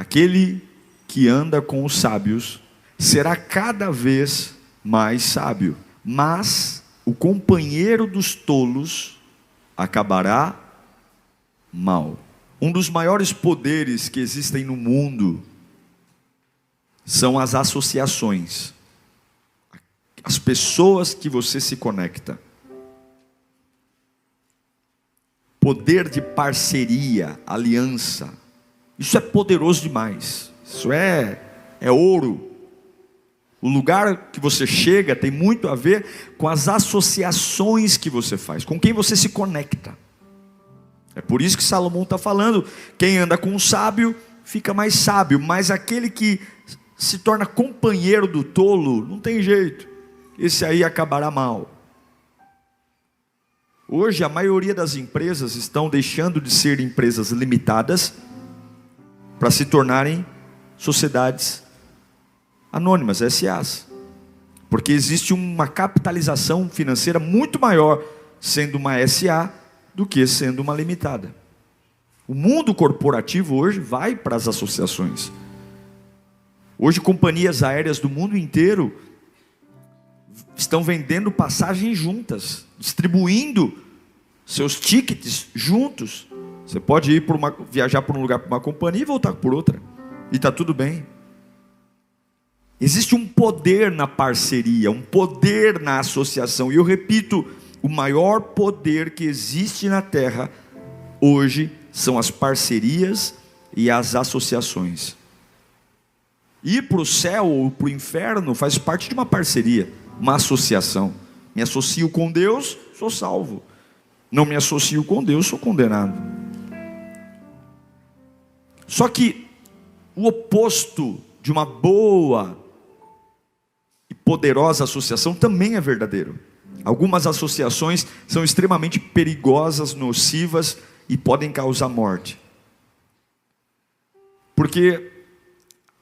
Aquele que anda com os sábios será cada vez mais sábio, mas o companheiro dos tolos acabará mal. Um dos maiores poderes que existem no mundo são as associações, as pessoas que você se conecta. Poder de parceria, aliança, isso é poderoso demais. Isso é ouro. O lugar que você chega tem muito a ver com as associações que você faz, com quem você se conecta. É por isso que Salomão está falando, quem anda com o sábio fica mais sábio, mas aquele que se torna companheiro do tolo, não tem jeito, esse aí acabará mal. Hoje a maioria das empresas estão deixando de ser empresas limitadas para se tornarem sociedades anônimas, SAs, porque existe uma capitalização financeira muito maior sendo uma SA do que sendo uma limitada. O mundo corporativo hoje vai para as associações. Hoje companhias aéreas do mundo inteiro estão vendendo passagens juntas, distribuindo seus tickets juntos. Você pode viajar por um lugar para uma companhia e voltar por outra, e está tudo bem. Existe um poder na parceria, um poder na associação, e eu repito, o maior poder que existe na terra hoje são as parcerias e as associações. Ir para o céu ou para o inferno faz parte de uma parceria, uma associação. Me associo com Deus, sou salvo. Não me associo com Deus, sou condenado. Só que o oposto de uma boa e poderosa associação também é verdadeiro. Algumas associações são extremamente perigosas, nocivas e podem causar morte. Porque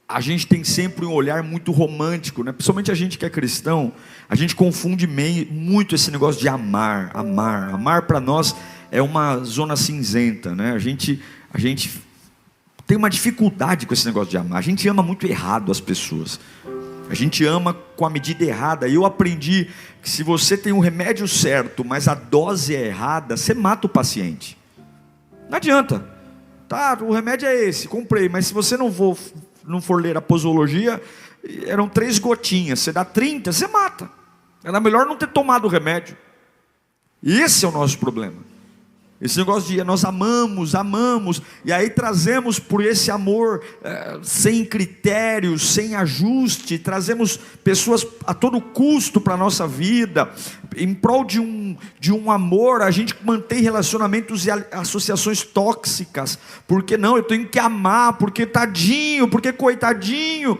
a gente tem sempre um olhar muito romântico, né? Principalmente a gente que é cristão, a gente confunde muito esse negócio de amar. Amar para nós é uma zona cinzenta, né? A gente tem uma dificuldade com esse negócio de amar. A gente ama muito errado as pessoas. A gente ama com a medida errada. E eu aprendi que se você tem o remédio certo, mas a dose é errada, você mata o paciente. Não adianta. Tá, o remédio é esse, comprei, mas se você não for ler a posologia, eram 3 gotinhas, você dá 30, você mata. Era melhor não ter tomado o remédio. E esse é o nosso problema. Esse negócio de nós amamos, e aí trazemos por esse amor sem critérios, sem ajuste, trazemos pessoas a todo custo para a nossa vida, em prol de um amor, a gente mantém relacionamentos e associações tóxicas, porque não, eu tenho que amar, porque tadinho, porque coitadinho.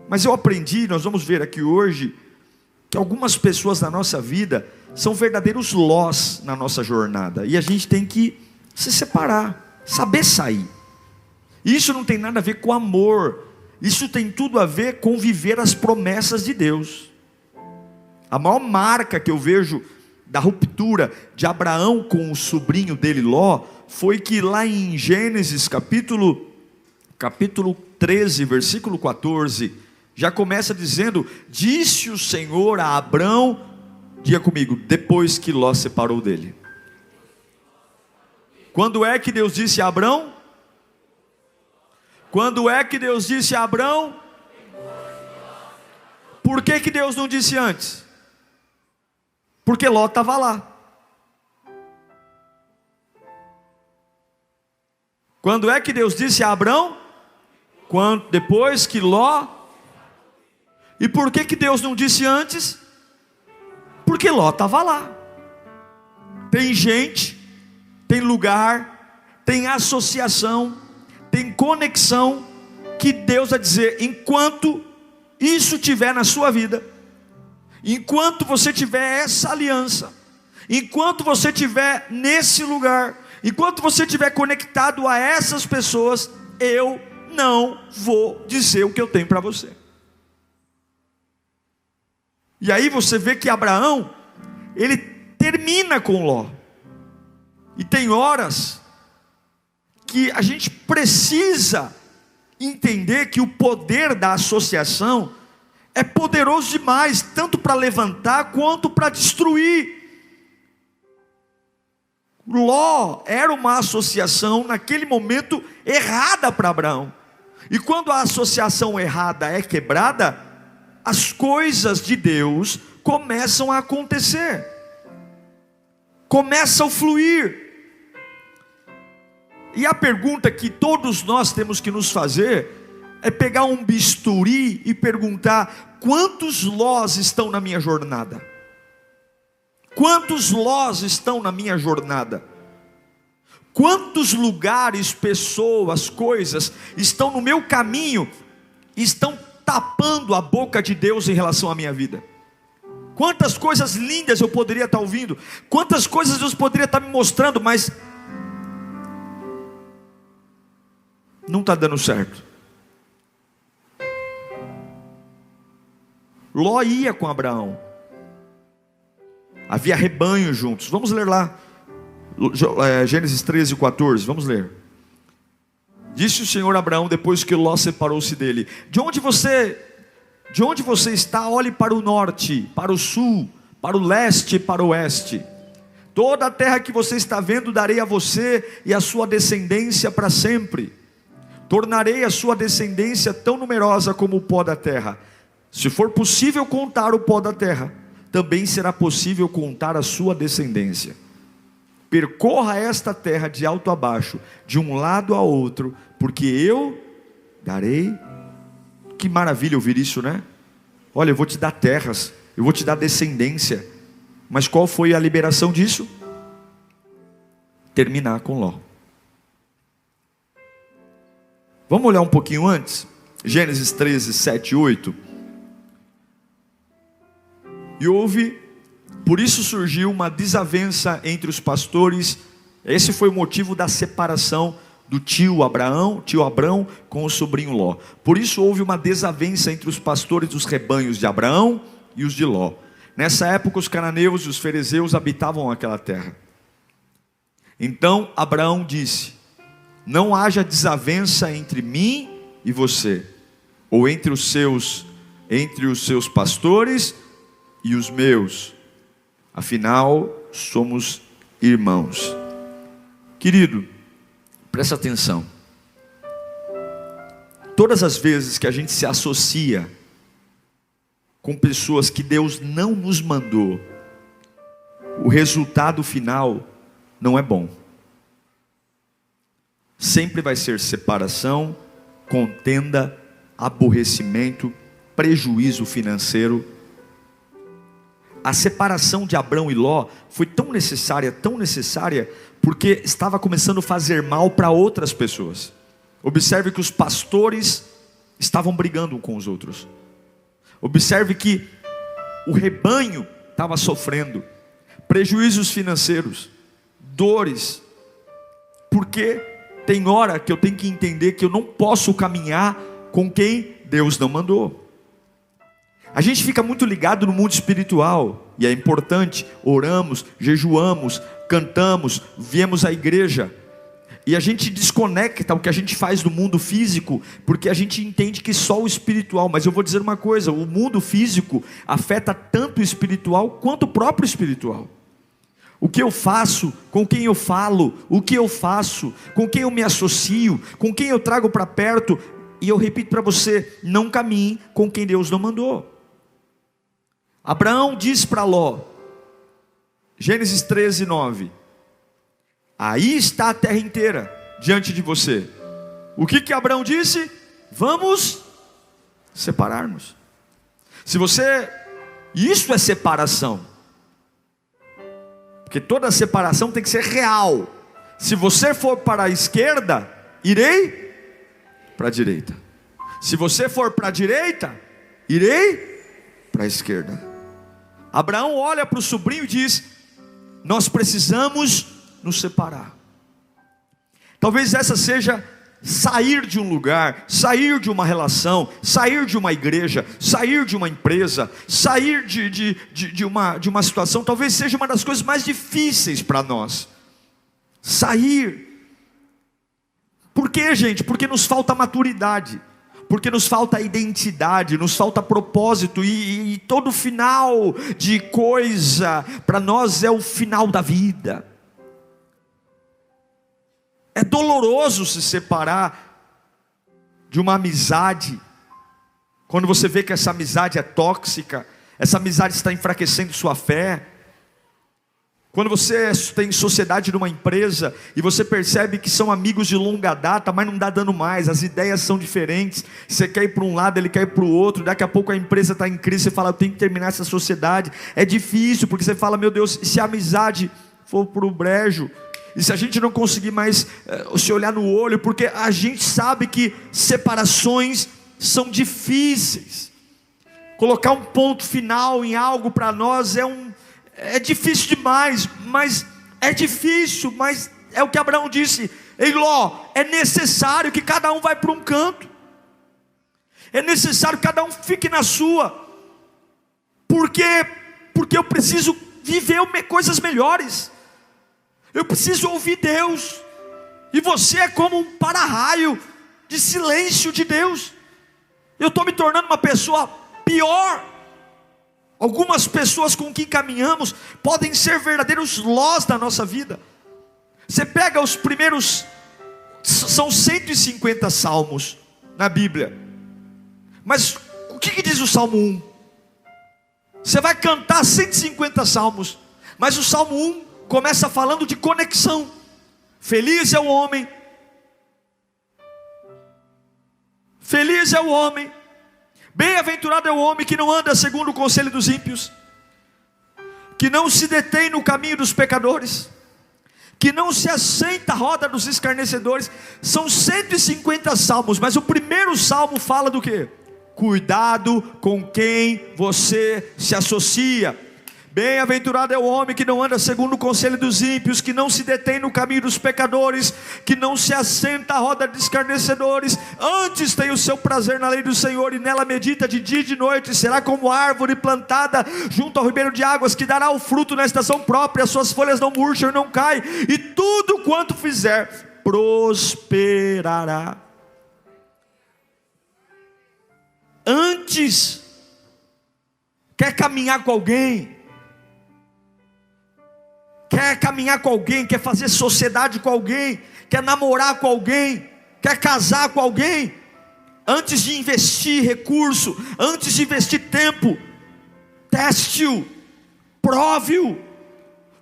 Mas eu aprendi, nós vamos ver aqui hoje, que algumas pessoas na nossa vida são verdadeiros lós na nossa jornada, e a gente tem que se separar, saber sair. Isso não tem nada a ver com amor, isso tem tudo a ver com viver as promessas de Deus. A maior marca que eu vejo da ruptura de Abraão com o sobrinho dele Ló, foi que lá em Gênesis capítulo 13, versículo 14, já começa dizendo: disse o Senhor a Abrão, diga comigo, depois que Ló separou dele. Quando é que Deus disse a Abrão? Quando é que Deus disse a Abrão? Por que Deus não disse antes? Porque Ló estava lá. Quando é que Deus disse a Abrão? Depois que Ló. E por que Deus não disse antes? Porque Ló estava lá. Tem gente, tem lugar, tem associação, tem conexão, que Deus vai dizer: enquanto isso estiver na sua vida, enquanto você tiver essa aliança, enquanto você estiver nesse lugar, enquanto você estiver conectado a essas pessoas, eu não vou dizer o que eu tenho para você. E aí você vê que Abraão, ele termina com Ló. E tem horas que a gente precisa entender que o poder da associação é poderoso demais, tanto para levantar quanto para destruir. Ló era uma associação naquele momento errada para Abraão. E quando a associação errada é quebrada, as coisas de Deus começam a acontecer, começam a fluir. E a pergunta que todos nós temos que nos fazer é pegar um bisturi e perguntar: quantos Lós estão na minha jornada? Quantos Lós estão na minha jornada? Quantos lugares, pessoas, coisas estão no meu caminho, estão tapando a boca de Deus em relação à minha vida? Quantas coisas lindas eu poderia estar ouvindo, quantas coisas Deus poderia estar me mostrando, mas não está dando certo. Ló ia com Abraão, havia rebanho juntos. Vamos ler lá, Gênesis 13:14, vamos ler. Disse o Senhor a Abraão depois que Ló separou-se dele: de onde você está, olhe para o norte, para o sul, para o leste e para o oeste. Toda a terra que você está vendo darei a você e a sua descendência para sempre. Tornarei a sua descendência tão numerosa como o pó da terra. Se for possível contar o pó da terra, também será possível contar a sua descendência. Percorra esta terra de alto a baixo, de um lado a outro, porque eu darei. Que maravilha ouvir isso, né? Olha, eu vou te dar terras, eu vou te dar descendência. Mas qual foi a liberação disso? Terminar com Ló. Vamos olhar um pouquinho antes, Gênesis 13, 7 e 8. E houve, por isso surgiu uma desavença entre os pastores. Esse foi o motivo da separação do tio Abraão com o sobrinho Ló. Por isso houve uma desavença entre os pastores dos rebanhos de Abraão e os de Ló. Nessa época os cananeus e os ferezeus habitavam aquela terra. Então Abraão disse: não haja desavença entre mim e você, ou entre os seus pastores e os meus, afinal somos irmãos. Querido, presta atenção. Todas as vezes que a gente se associa com pessoas que Deus não nos mandou, o resultado final não é bom. Sempre vai ser separação, contenda, aborrecimento, prejuízo financeiro. A separação de Abrão e Ló foi tão necessária, porque estava começando a fazer mal para outras pessoas. Observe que os pastores estavam brigando um com os outros. Observe que o rebanho estava sofrendo prejuízos financeiros, dores, porque tem hora que eu tenho que entender que eu não posso caminhar com quem Deus não mandou. A gente fica muito ligado no mundo espiritual, e é importante, oramos, jejuamos, cantamos, viemos à igreja, e a gente desconecta o que a gente faz do mundo físico, porque a gente entende que só o espiritual. Mas eu vou dizer uma coisa: o mundo físico afeta tanto o espiritual quanto o próprio espiritual. O que eu faço, com quem eu falo, o que eu faço, com quem eu me associo, com quem eu trago para perto. E eu repito para você: não caminhe com quem Deus não mandou. Abraão disse para Ló, Gênesis 13, 9: aí está a terra inteira diante de você. O que Abraão disse? Vamos separar-nos. Isso é separação, porque toda separação tem que ser real. Se você for para a esquerda, irei para a direita. Se você for para a direita, irei para a esquerda. Abraão olha para o sobrinho e diz: nós precisamos nos separar. Talvez essa seja sair de um lugar, sair de uma relação, sair de uma igreja, sair de uma empresa, sair de uma situação. Talvez seja uma das coisas mais difíceis para nós. Sair. Por quê, gente? Porque nos falta maturidade, porque nos falta identidade, nos falta propósito, e todo final de coisa, para nós é o final da vida. É doloroso se separar de uma amizade, quando você vê que essa amizade é tóxica, essa amizade está enfraquecendo sua fé. Quando você tem sociedade numa empresa e você percebe que são amigos de longa data, mas não está dando mais, as ideias são diferentes, você quer ir para um lado, ele quer ir para o outro, daqui a pouco a empresa está em crise, você fala, eu tenho que terminar essa sociedade. É difícil, porque você fala, meu Deus, se a amizade for para o brejo, e se a gente não conseguir mais se olhar no olho, porque a gente sabe que separações são difíceis. Colocar um ponto final em algo para nós é difícil demais, mas é difícil, mas é o que Abraão disse, ei Ló, é necessário que cada um vai para um canto, é necessário que cada um fique na sua, porque eu preciso viver coisas melhores, eu preciso ouvir Deus, e você é como um para-raio de silêncio de Deus. Eu estou me tornando uma pessoa pior. Algumas pessoas com quem caminhamos podem ser verdadeiros lós da nossa vida. Você pega os primeiros, são 150 salmos na Bíblia, mas o que diz o Salmo 1? Você vai cantar 150 salmos, mas o Salmo 1 começa falando de conexão. Feliz é o homem, feliz é o homem, bem-aventurado é o homem que não anda segundo o conselho dos ímpios, que não se detém no caminho dos pecadores, que não se assenta à roda dos escarnecedores. São 150 salmos, mas o primeiro salmo fala do quê? Cuidado com quem você se associa. Bem-aventurado é o homem que não anda segundo o conselho dos ímpios, que não se detém no caminho dos pecadores, que não se assenta à roda de escarnecedores, antes tem o seu prazer na lei do Senhor, e nela medita de dia e de noite. Será como árvore plantada junto ao ribeiro de águas, que dará o fruto na estação própria, suas folhas não murcham e não caem, e tudo quanto fizer prosperará. Antes, quer caminhar com alguém, quer caminhar com alguém, quer fazer sociedade com alguém, quer namorar com alguém, quer casar com alguém, antes de investir recurso, antes de investir tempo, teste-o, prove-o,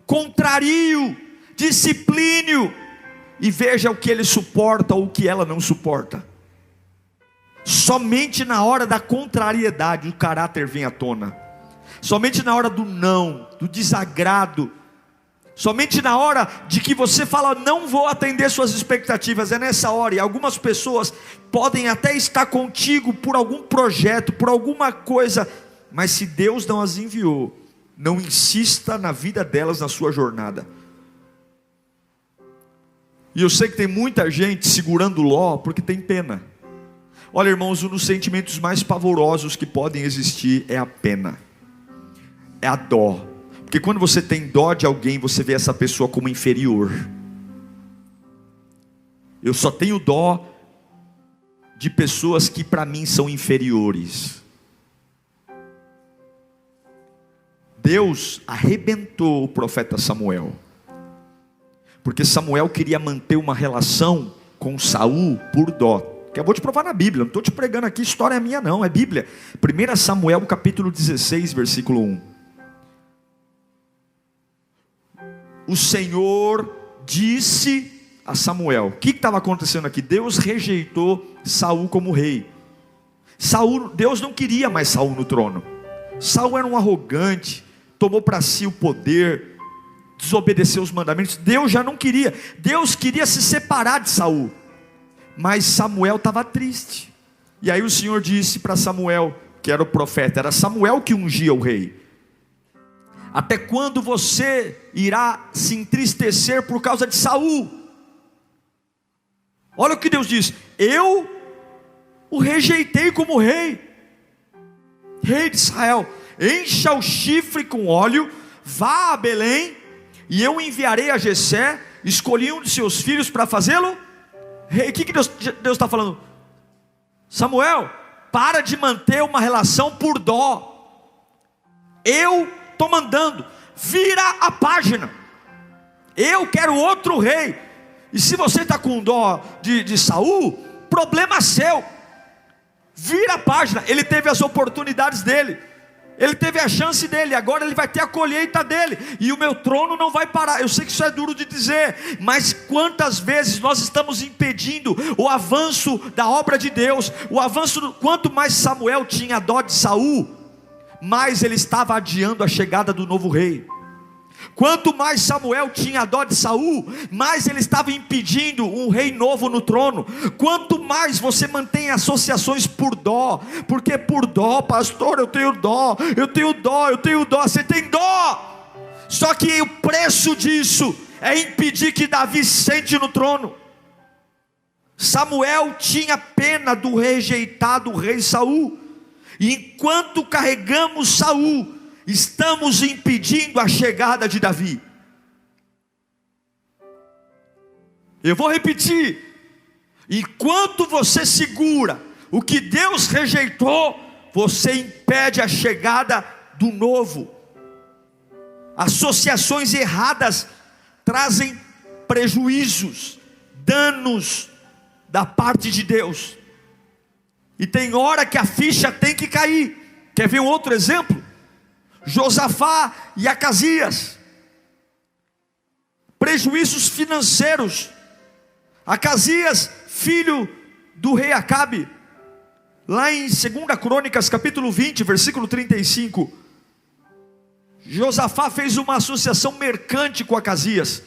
contrarie-o, discipline-o, e veja o que ele suporta ou o que ela não suporta. Somente na hora da contrariedade o caráter vem à tona, somente na hora do não, do desagrado, somente na hora de que você fala, não vou atender suas expectativas, é nessa hora. E algumas pessoas podem até estar contigo por algum projeto, por alguma coisa, mas se Deus não as enviou, não insista na vida delas, na sua jornada. E eu sei que tem muita gente segurando Ló porque tem pena. Olha, irmãos, um dos sentimentos mais pavorosos que podem existir é a pena, é a dó. Porque quando você tem dó de alguém, você vê essa pessoa como inferior. Eu só tenho dó de pessoas que para mim são inferiores. Deus arrebentou o profeta Samuel, porque Samuel queria manter uma relação com Saul por dó. Que eu vou te provar na Bíblia, não estou te pregando aqui, história minha não, é Bíblia. 1 Samuel capítulo 16, versículo 1. O Senhor disse a Samuel, o que estava acontecendo aqui? Deus rejeitou Saul como rei. Deus não queria mais Saul no trono. Saul era um arrogante, tomou para si o poder, desobedeceu os mandamentos. Deus já não queria, Deus queria se separar de Saul, mas Samuel estava triste. E aí o Senhor disse para Samuel, que era o profeta, era Samuel que ungia o rei: até quando você irá se entristecer por causa de Saul? Olha o que Deus diz: eu o rejeitei como rei de Israel. Encha o chifre com óleo, vá a Belém, e eu enviarei a Jessé. Escolhi um de seus filhos para fazê-lo O que Deus está falando? Samuel, para de manter uma relação por dó. Eu estou mandando, vira a página. Eu quero outro rei. E se você está com dó de Saul, problema seu. Vira a página. Ele teve as oportunidades dele, ele teve a chance dele, agora ele vai ter a colheita dele, e o meu trono não vai parar. Eu sei que isso é duro de dizer, mas quantas vezes nós estamos impedindo o avanço da obra de Deus, o avanço. Quanto mais Samuel tinha dó de Saul, mais ele estava adiando a chegada do novo rei. Quanto mais Samuel tinha dó de Saul, mais ele estava impedindo um rei novo no trono. Quanto mais você mantém associações por dó, porque por dó, pastor, eu tenho dó, você tem dó. Só que o preço disso é impedir que Davi sente no trono. Samuel tinha pena do rejeitado rei Saul, e enquanto carregamos Saul, estamos impedindo a chegada de Davi. Eu vou repetir: enquanto você segura o que Deus rejeitou, você impede a chegada do novo. Associações erradas trazem prejuízos, danos da parte de Deus, e tem hora que a ficha tem que cair. Quer ver um outro exemplo? Josafá e Acasias, prejuízos financeiros. Acasias, filho do rei Acabe, lá em 2 Crônicas capítulo 20, versículo 35, Josafá fez uma associação mercante com Acasias,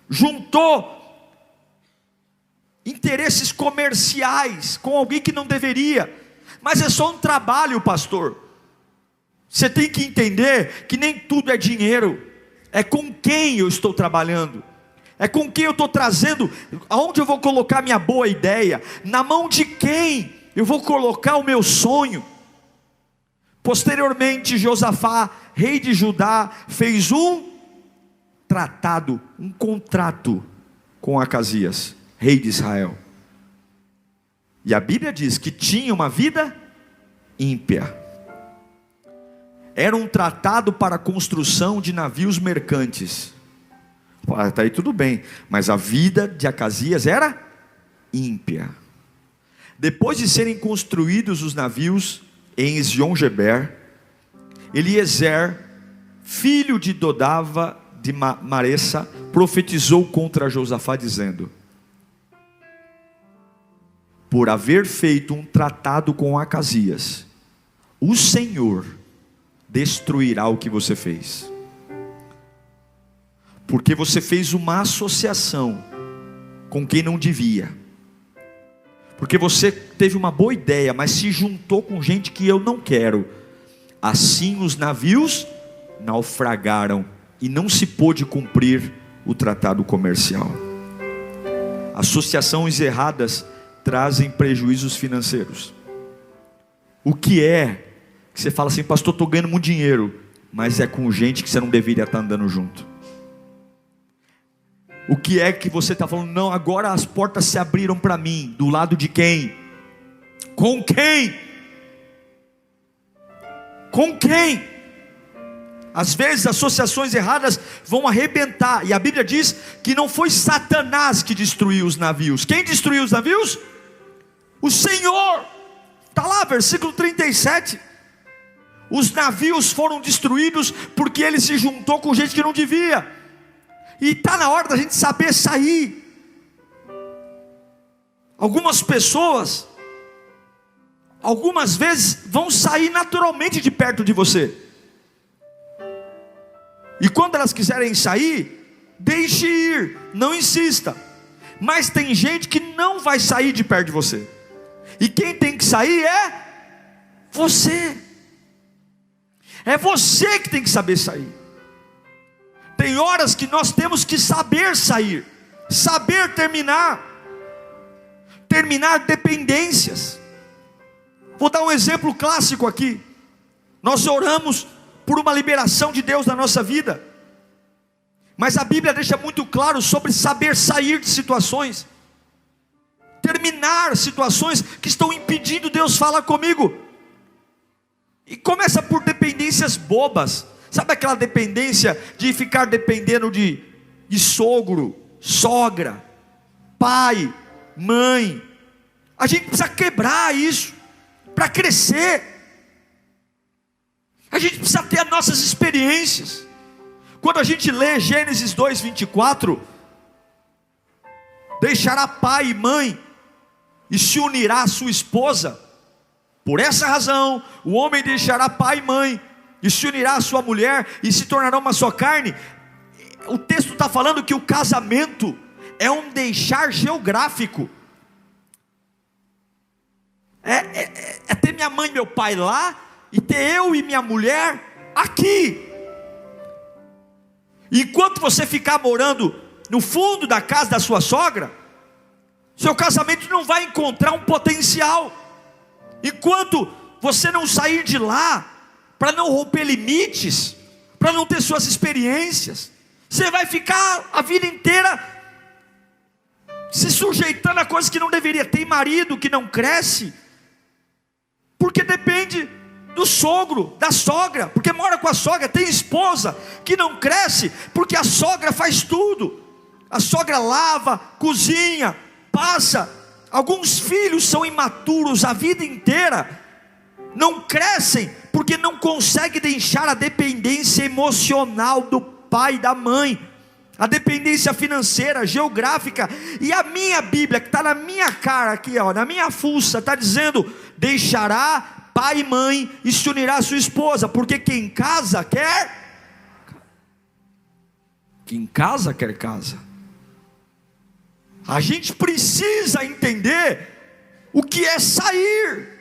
juntou interesses comerciais com alguém que não deveria. Mas é só um trabalho, pastor. Você tem que entender que nem tudo é dinheiro, é com quem eu estou trabalhando, é com quem eu estou trazendo, aonde eu vou colocar minha boa ideia, na mão de quem eu vou colocar o meu sonho. Posteriormente, Josafá, rei de Judá, fez um tratado, um contrato com Acasias, rei de Israel, e a Bíblia diz que tinha uma vida ímpia. Era um tratado para a construção de navios mercantes. Está aí tudo bem, mas a vida de Acasias era ímpia. Depois de serem construídos os navios em Ezion-Geber, Eliezer, filho de Dodava de Maressa, profetizou contra Josafá dizendo: por haver feito um tratado com Acasias, o Senhor destruirá o que você fez, porque você fez uma associação com quem não devia, porque você teve uma boa ideia, mas se juntou com gente que eu não quero. Assim os navios naufragaram e não se pôde cumprir o tratado comercial. Associações erradas trazem prejuízos financeiros. O que é que você fala assim: pastor, estou ganhando muito dinheiro, mas é com gente que você não deveria estar andando junto? O que é que você está falando? Não, agora as portas se abriram para mim. Do lado de quem? Com quem? Com quem? Às vezes associações erradas vão arrebentar, e a Bíblia diz que não foi Satanás que destruiu os navios. Quem destruiu os navios? O Senhor. Está lá, versículo 37. Os navios foram destruídos porque ele se juntou com gente que não devia. E está na hora da gente saber sair. Algumas pessoas, algumas vezes, vão sair naturalmente de perto de você. E quando elas quiserem sair, deixe ir, não insista. Mas tem gente que não vai sair de perto de você. E quem tem que sair é você. É você que tem que saber sair. Tem horas que nós temos que saber sair, saber terminar dependências. Vou dar um exemplo clássico aqui. Nós oramos por uma liberação de Deus na nossa vida, mas a Bíblia deixa muito claro sobre saber sair de situações. terminar situações que estão impedindo Deus falar comigo. E começa por dependências bobas. Sabe aquela dependência de ficar dependendo de sogro, sogra, pai, mãe? A gente precisa quebrar isso para crescer. A gente precisa ter as nossas experiências. Quando a gente lê Gênesis 2:24, deixará pai e mãe e se unirá à sua esposa. Por essa razão, o homem deixará pai e mãe e se unirá à sua mulher e se tornará uma só carne. O texto está falando que o casamento é um deixar geográfico. É ter minha mãe e meu pai lá e ter eu e minha mulher aqui. Enquanto você ficar morando no fundo da casa da sua sogra, seu casamento não vai encontrar um potencial. Enquanto você não sair de lá, para não romper limites, para não ter suas experiências, você vai ficar a vida inteira se sujeitando a coisas que não deveria. Tem marido que não cresce, porque depende do sogro, da sogra, porque mora com a sogra. Tem esposa que não cresce, porque a sogra faz tudo. A sogra lava, cozinha, passa. Alguns filhos são imaturos a vida inteira, não crescem, porque não conseguem deixar a dependência emocional do pai e da mãe, a dependência financeira, geográfica. E a minha Bíblia, que está na minha cara aqui, ó, na minha fuça, está dizendo: deixará pai e mãe e se unirá à sua esposa, porque quem casa quer casa. A gente precisa entender o que é sair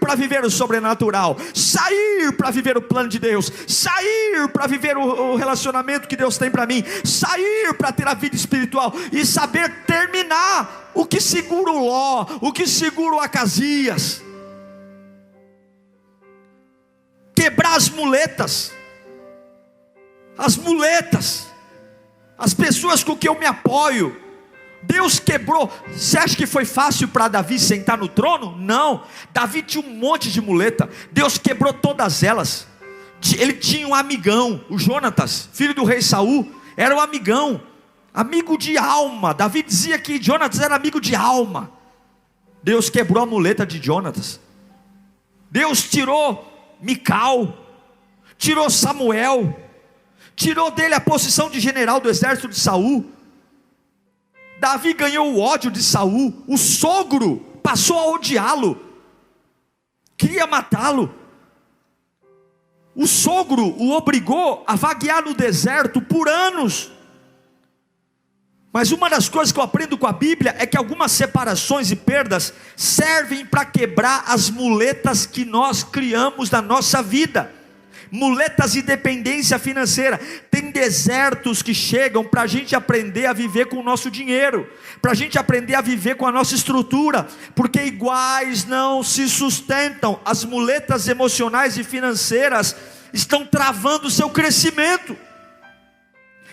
para viver o sobrenatural, sair para viver o plano de Deus, sair para viver o relacionamento que Deus tem para mim, sair para ter a vida espiritual e saber terminar o que segura o Ló, o que segura o Acasias, quebrar as muletas, as pessoas com que eu me apoio. Deus quebrou. Você acha que foi fácil para Davi sentar no trono? Não. Davi tinha um monte de muleta. Deus quebrou todas elas. Ele tinha um amigão, o Jonatas, filho do rei Saul. Era um amigão, amigo de alma. Davi dizia que Jonatas era amigo de alma. Deus quebrou a muleta de Jonatas. Deus tirou Mical, tirou Samuel, tirou dele a posição de general do exército de Saul. Davi ganhou o ódio de Saul. O sogro passou a odiá-lo, queria matá-lo. O sogro o obrigou a vaguear no deserto por anos. Mas uma das coisas que eu aprendo com a Bíblia é que algumas separações e perdas servem para quebrar as muletas que nós criamos na nossa vida. Muletas de dependência financeira. Tem desertos que chegam para a gente aprender a viver com o nosso dinheiro, para a gente aprender a viver com a nossa estrutura, porque iguais não se sustentam. As muletas emocionais e financeiras estão travando o seu crescimento.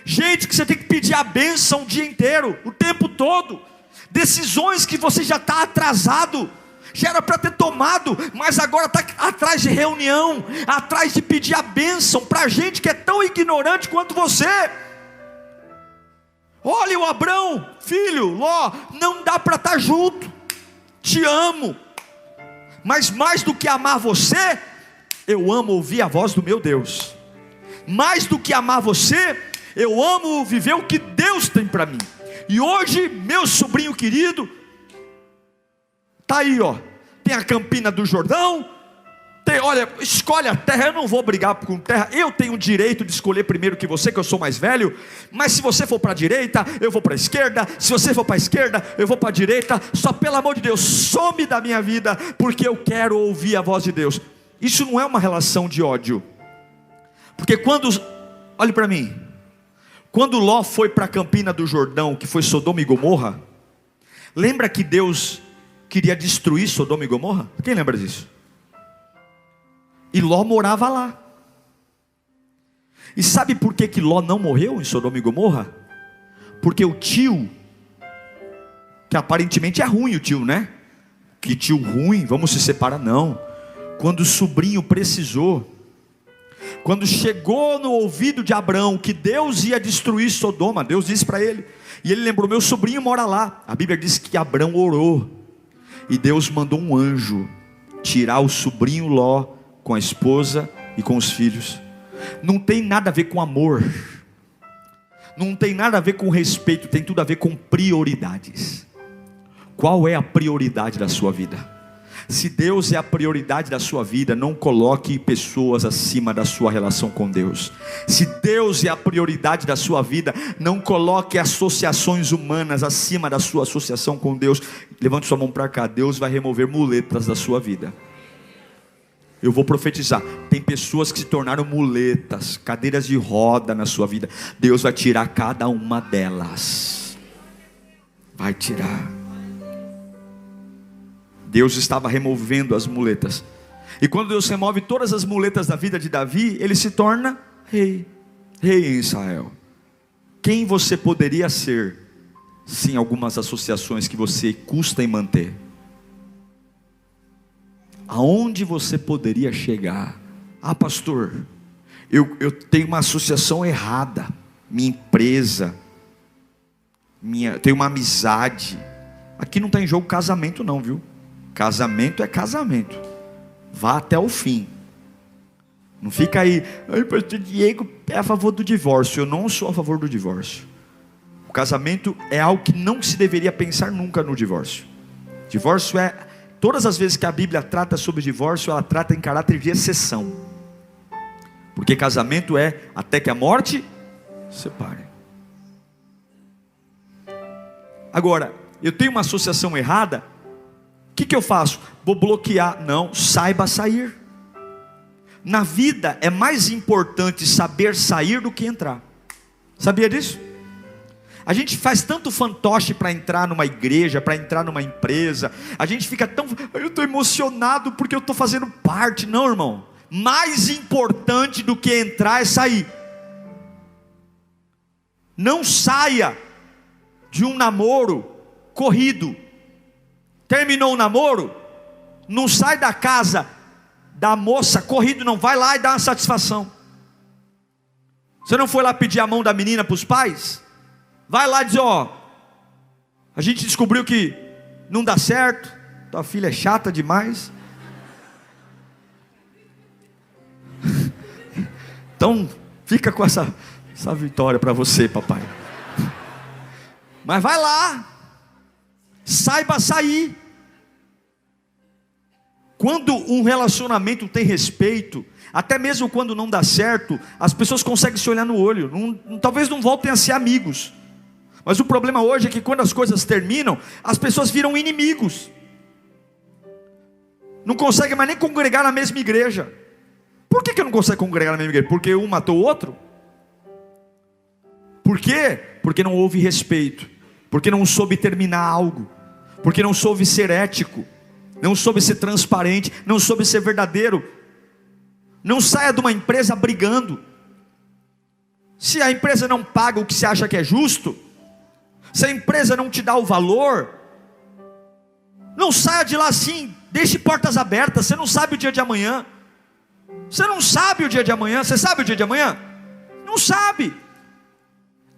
Gente que você tem que pedir a bênção o dia inteiro, o tempo todo. Decisões que você já está atrasado, já era para ter tomado, mas agora está atrás de reunião, atrás de pedir a bênção para gente que é tão ignorante quanto você. Olha o Abrão, filho, Ló, não dá para estar junto. Te amo, mas mais do que amar você, eu amo ouvir a voz do meu Deus. Mais do que amar você, eu amo viver o que Deus tem para mim. E hoje, meu sobrinho querido está aí, ó. Tem a Campina do Jordão. Olha, escolhe a terra. Eu não vou brigar com terra. Eu tenho o direito de escolher primeiro que você, que eu sou mais velho. Mas se você for para a direita, eu vou para a esquerda. Se você for para a esquerda, eu vou para a direita. Só pelo amor de Deus, some da minha vida, porque eu quero ouvir a voz de Deus. Isso não é uma relação de ódio. Porque olhe para mim, quando Ló foi para a Campina do Jordão, que foi Sodoma e Gomorra, lembra que Deus queria destruir Sodoma e Gomorra? Quem lembra disso? E Ló morava lá. E sabe por que Ló não morreu em Sodoma e Gomorra? Porque o tio que aparentemente é ruim o tio, né? Que tio ruim, vamos se separar, não. Quando o sobrinho precisou, quando chegou no ouvido de Abraão que Deus ia destruir Sodoma, Deus disse para ele, e ele lembrou: meu sobrinho mora lá. A Bíblia diz que Abraão orou, e Deus mandou um anjo tirar o sobrinho Ló com a esposa e com os filhos. Não tem nada a ver com amor, não tem nada a ver com respeito, tem tudo a ver com prioridades. Qual é a prioridade da sua vida? Se Deus é a prioridade da sua vida, não coloque pessoas acima da sua relação com Deus. Se Deus é a prioridade da sua vida, não coloque associações humanas acima da sua associação com Deus. Levante sua mão para cá. Deus vai remover muletas da sua vida. Eu vou profetizar. Tem pessoas que se tornaram muletas, cadeiras de roda na sua vida. Deus vai tirar cada uma delas. Vai tirar. Deus estava removendo as muletas. E quando Deus remove todas as muletas da vida de Davi, ele se torna rei. Rei em Israel. Quem você poderia ser sem algumas associações que você custa em manter? Aonde você poderia chegar? Ah, pastor, eu tenho uma associação errada. Minha empresa, tenho uma amizade. Aqui não está em jogo casamento não, viu? Casamento é casamento. Vá até o fim. Não fica aí: ai, pastor Diego é a favor do divórcio. Eu não sou a favor do divórcio. O casamento é algo que não se deveria pensar nunca no divórcio. Divórcio é, todas as vezes que a Bíblia trata sobre divórcio, ela trata em caráter de exceção. Porque casamento é até que a morte separe. Agora, eu tenho uma associação errada. O que eu faço? Vou bloquear. Não, saiba sair. Na vida é mais importante saber sair do que entrar. Sabia disso? A gente faz tanto fantoche para entrar numa igreja, para entrar numa empresa. A gente fica tão: eu estou emocionado porque eu estou fazendo parte. Não, irmão. Mais importante do que entrar é sair. Não saia de um namoro corrido. Terminou o namoro, não sai da casa da moça corrido, não. Vai lá e dá uma satisfação. Você não foi lá pedir a mão da menina para os pais? Vai lá e diz: ó, a gente descobriu que não dá certo, tua filha é chata demais. Então fica com essa vitória para você, papai. Mas vai lá, saiba sair. Quando um relacionamento tem respeito, até mesmo quando não dá certo, as pessoas conseguem se olhar no olho. Talvez não voltem a ser amigos. Mas o problema hoje é que quando as coisas terminam, as pessoas viram inimigos. Não conseguem mais nem congregar na mesma igreja. Por que eu não consigo congregar na mesma igreja? Porque um matou o outro? Por quê? Porque não houve respeito. Porque não soube terminar algo. Porque não soube ser ético. Não soube ser transparente. Não soube ser verdadeiro. Não saia de uma empresa brigando. Se a empresa não paga o que você acha que é justo, se a empresa não te dá o valor, não saia de lá assim. Deixe portas abertas. Você não sabe o dia de amanhã. Você não sabe o dia de amanhã. Você sabe o dia de amanhã? Não sabe.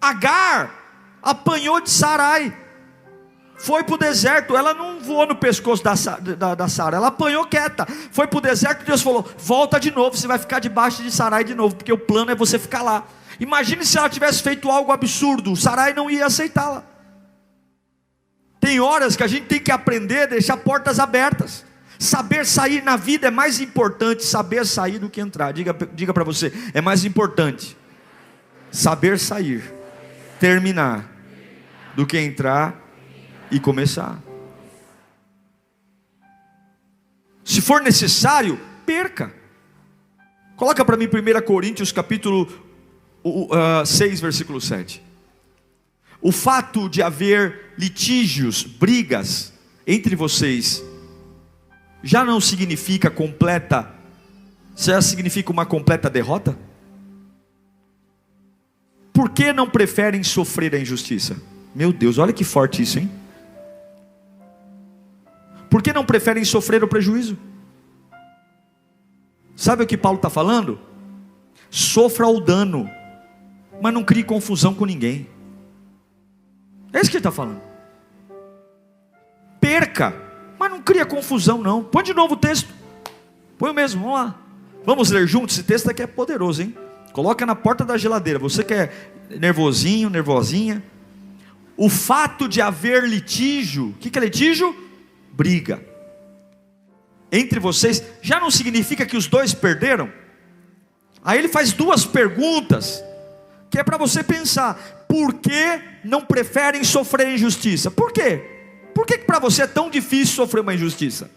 Agar apanhou de Sarai, foi para o deserto. Ela não voou no pescoço da Sara, ela apanhou quieta, foi para o deserto. Deus falou: volta de novo, você vai ficar debaixo de Sarai de novo, porque o plano é você ficar lá. Imagine se ela tivesse feito algo absurdo, Sarai não ia aceitá-la. Tem horas que a gente tem que aprender a deixar portas abertas. Saber sair na vida é mais importante saber sair do que entrar. Diga para você: é mais importante saber sair, terminar, do que entrar e começar. Se for necessário, perca. Coloca para mim 1 Coríntios capítulo 6, versículo 7. O fato de haver litígios, brigas entre vocês, já não significa já significa uma completa derrota? Por que não preferem sofrer a injustiça? Meu Deus, olha que forte isso, hein? Por que não preferem sofrer o prejuízo? Sabe o que Paulo está falando? Sofra o dano, mas não crie confusão com ninguém. É isso que ele está falando. Perca, mas não cria confusão não. Põe de novo o texto. Põe o mesmo, vamos lá. Vamos ler juntos, esse texto aqui é poderoso, hein? Coloca na porta da geladeira. Você que é nervosinho, nervosinha. O fato de haver litígio, o que é litígio? Briga entre vocês, já não significa que os dois perderam? Aí ele faz duas perguntas, que é para você pensar: por que não preferem sofrer injustiça? Por quê? Por que para você é tão difícil sofrer uma injustiça?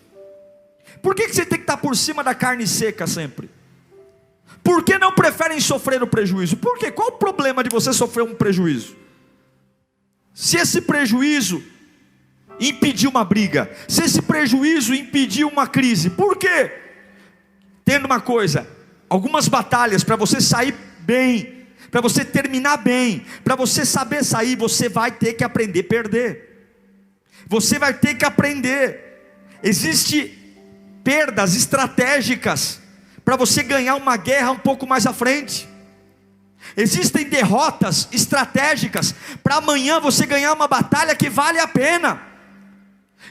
Por que você tem que estar por cima da carne seca sempre? Por que não preferem sofrer o prejuízo? Por quê? Qual o problema de você sofrer um prejuízo? Se esse prejuízo impedir uma briga, se esse prejuízo impedir uma crise, por quê? Tendo uma coisa, algumas batalhas, para você sair bem, para você terminar bem, para você saber sair, você vai ter que aprender a perder. Você vai ter que aprender. Existem perdas estratégicas para você ganhar uma guerra um pouco mais à frente. Existem derrotas estratégicas para amanhã você ganhar uma batalha que vale a pena.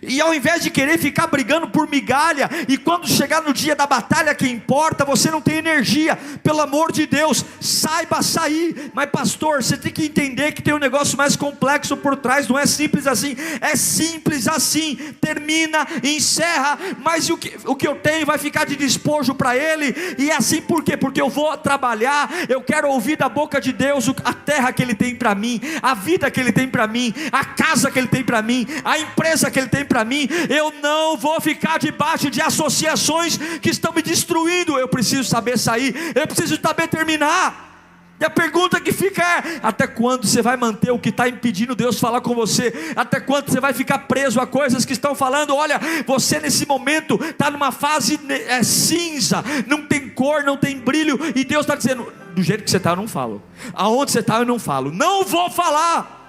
E ao invés de querer ficar brigando por migalha, e quando chegar no dia da batalha que importa, você não tem energia, pelo amor de Deus, saiba sair. Mas pastor, você tem que entender que tem um negócio mais complexo por trás, não é simples assim. É simples assim, termina, encerra, mas o que eu tenho vai ficar de despojo para ele. E é assim por quê? Porque eu vou trabalhar, eu quero ouvir da boca de Deus a terra que ele tem para mim, a vida que ele tem para mim, a casa que ele tem para mim, a empresa que ele tem para mim. Eu não vou ficar debaixo de associações que estão me destruindo. Eu preciso saber sair, eu preciso saber terminar. E a pergunta que fica é: até quando você vai manter o que está impedindo Deus falar com você? Até quando você vai ficar preso a coisas que estão falando? Olha, você nesse momento está numa fase cinza, não tem cor, não tem brilho, e Deus está dizendo: do jeito que você está eu não falo, aonde você está eu não falo, não vou falar.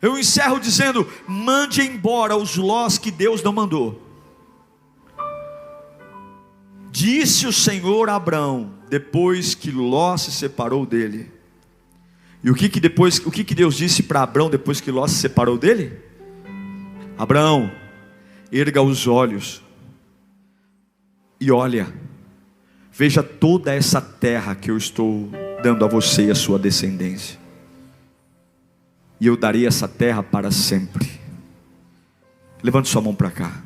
Eu encerro dizendo: mande embora os Lós que Deus não mandou. Disse o Senhor a Abrão, depois que Ló se separou dele. E o que Deus disse para Abrão depois que Ló se separou dele? Abrão, erga os olhos e olha, veja toda essa terra que eu estou dando a você e a sua descendência. E eu darei essa terra para sempre. Levante sua mão para cá.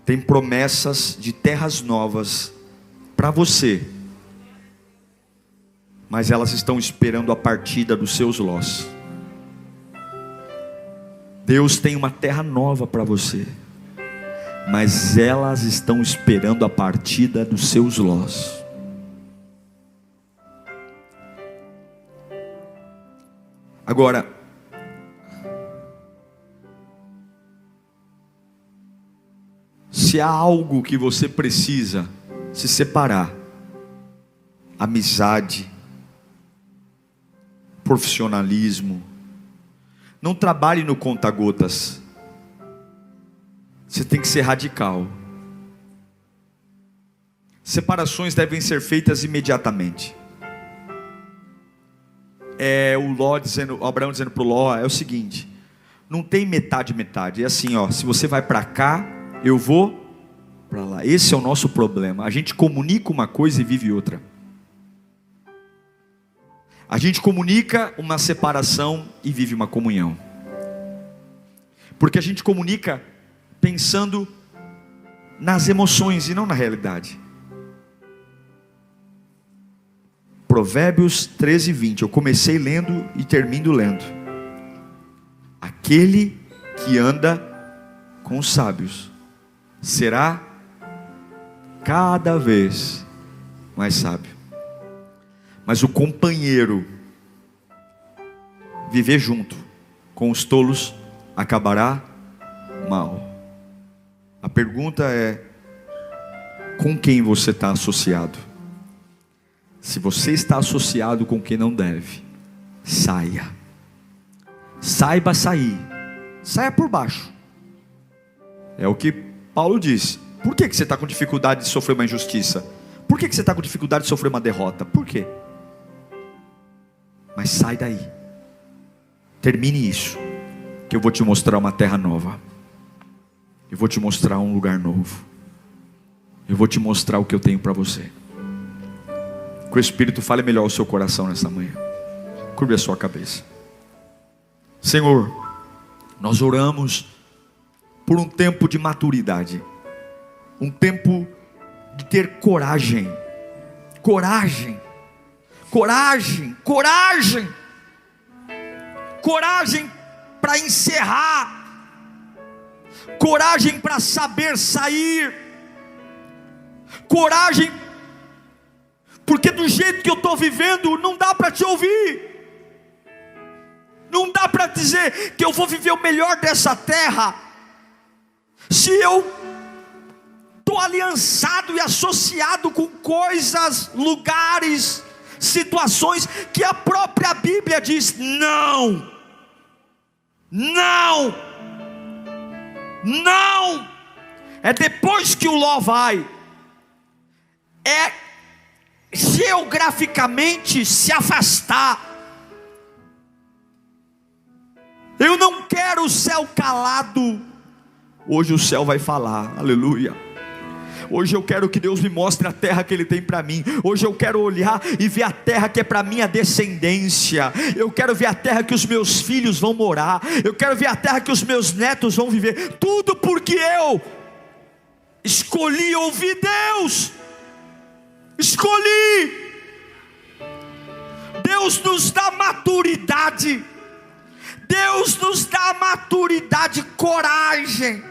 Tem promessas de terras novas para você, mas elas estão esperando a partida dos seus Lós. Deus tem uma terra nova para você, mas elas estão esperando a partida dos seus Lós. Agora, se há algo que você precisa se separar, amizade, profissionalismo, não trabalhe no conta-gotas. Você tem que ser radical. Separações devem ser feitas imediatamente. O Abraão dizendo para o Ló, é o seguinte: não tem metade, é assim, ó, se você vai para cá, eu vou para lá. Esse é o nosso problema. A gente comunica uma coisa e vive outra. A gente comunica uma separação e vive uma comunhão. Porque a gente comunica pensando nas emoções e não na realidade. Provérbios 13, 20. Eu comecei lendo e termino lendo. Aquele que anda com os sábios será cada vez mais sábio. Mas o companheiro viver junto com os tolos acabará mal. A pergunta é: com quem você está associado? Se você está associado com quem não deve, saia. Saiba sair. Saia por baixo. É o que Paulo diz. Por que você está com dificuldade de sofrer uma injustiça? Por que você está com dificuldade de sofrer uma derrota? Por quê? Mas sai daí. Termine isso, que eu vou te mostrar uma terra nova. Eu vou te mostrar um lugar novo. Eu vou te mostrar o que eu tenho para você. Que o Espírito fale melhor ao seu coração nessa manhã. Curve a sua cabeça. Senhor, nós oramos por um tempo de maturidade, um tempo de ter coragem, coragem, coragem, coragem, coragem para encerrar, coragem para saber sair, coragem, porque do jeito que eu estou vivendo, não dá para te ouvir. Não dá para dizer que eu vou viver o melhor dessa terra, se eu estou aliançado e associado com coisas, lugares, situações que a própria Bíblia diz: não, não, não. É depois que o Ló vai, é geograficamente se afastar. Eu não quero o céu calado. Hoje o céu vai falar, aleluia. Hoje eu quero que Deus me mostre a terra que Ele tem para mim. Hoje eu quero olhar e ver a terra que é para minha descendência. Eu quero ver a terra que os meus filhos vão morar. Eu quero ver a terra que os meus netos vão viver. Tudo porque eu escolhi ouvir Deus. Escolhi. Deus nos dá maturidade. Deus nos dá maturidade, coragem,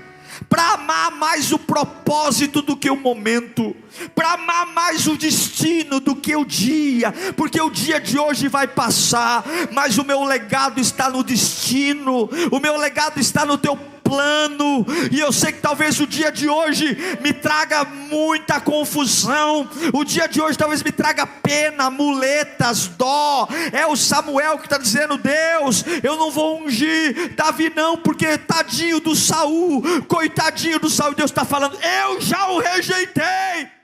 para amar mais o propósito do que o momento, para amar mais o destino do que o dia, porque o dia de hoje vai passar, mas o meu legado está no destino, o meu legado está no teu plano. E eu sei que talvez o dia de hoje me traga muita confusão, o dia de hoje talvez me traga pena, muletas, dó. É o Samuel que está dizendo: Deus, eu não vou ungir Davi não, porque tadinho do Saul, coitadinho do Saul. Deus está falando: eu já o rejeitei.